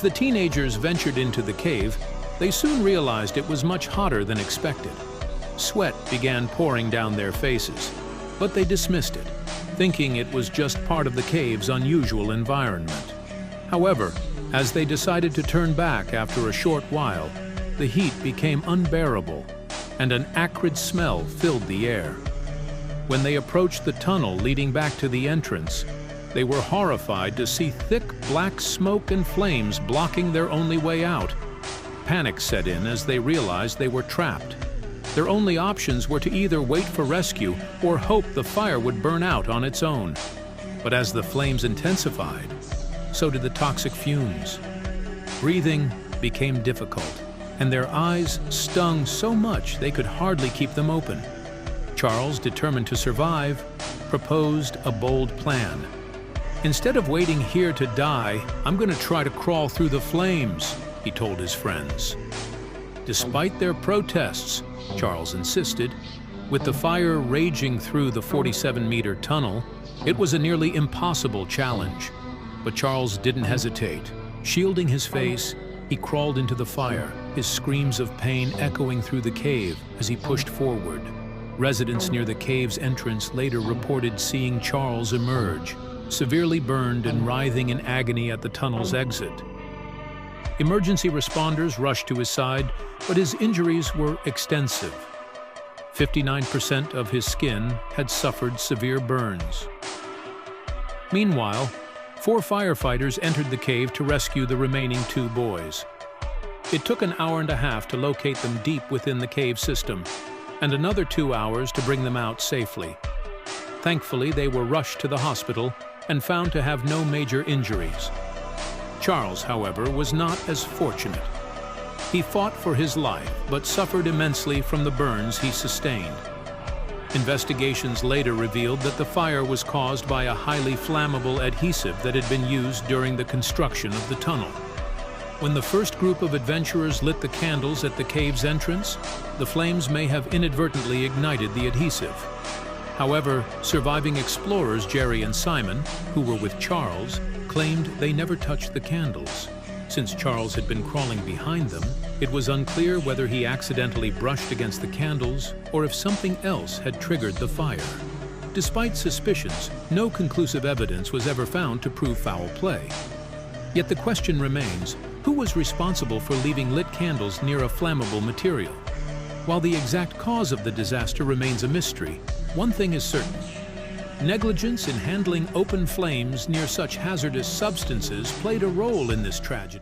As the teenagers ventured into the cave, they soon realized it was much hotter than expected. Sweat began pouring down their faces, but they dismissed it, thinking it was just part of the cave's unusual environment. However, as they decided to turn back after a short while, the heat became unbearable, and an acrid smell filled the air. When they approached the tunnel leading back to the entrance, they were horrified to see thick black smoke and flames blocking their only way out. Panic set in as they realized they were trapped. Their only options were to either wait for rescue or hope the fire would burn out on its own. But as the flames intensified, so did the toxic fumes. Breathing became difficult, and their eyes stung so much they could hardly keep them open. Charles, determined to survive, proposed a bold plan. "Instead of waiting here to die, I'm going to try to crawl through the flames," he told his friends. Despite their protests, Charles insisted. With the fire raging through the 47-meter tunnel, it was a nearly impossible challenge. But Charles didn't hesitate. Shielding his face, he crawled into the fire, his screams of pain echoing through the cave as he pushed forward. Residents near the cave's entrance later reported seeing Charles emerge, severely burned and writhing in agony at the tunnel's exit. Emergency responders rushed to his side, but his injuries were extensive. 59% of his skin had suffered severe burns. Meanwhile, 4 firefighters entered the cave to rescue the remaining 2 boys. It took an hour and a half to locate them deep within the cave system, and another 2 hours to bring them out safely. Thankfully, they were rushed to the hospital and found to have no major injuries. Charles, however, was not as fortunate. He fought for his life, but suffered immensely from the burns he sustained. Investigations later revealed that the fire was caused by a highly flammable adhesive that had been used during the construction of the tunnel. When the first group of adventurers lit the candles at the cave's entrance, the flames may have inadvertently ignited the adhesive. However, surviving explorers Jerry and Simon, who were with Charles, claimed they never touched the candles. Since Charles had been crawling behind them, it was unclear whether he accidentally brushed against the candles or if something else had triggered the fire. Despite suspicions, no conclusive evidence was ever found to prove foul play. Yet the question remains, who was responsible for leaving lit candles near a flammable material? While the exact cause of the disaster remains a mystery, one thing is certain. Negligence in handling open flames near such hazardous substances played a role in this tragedy.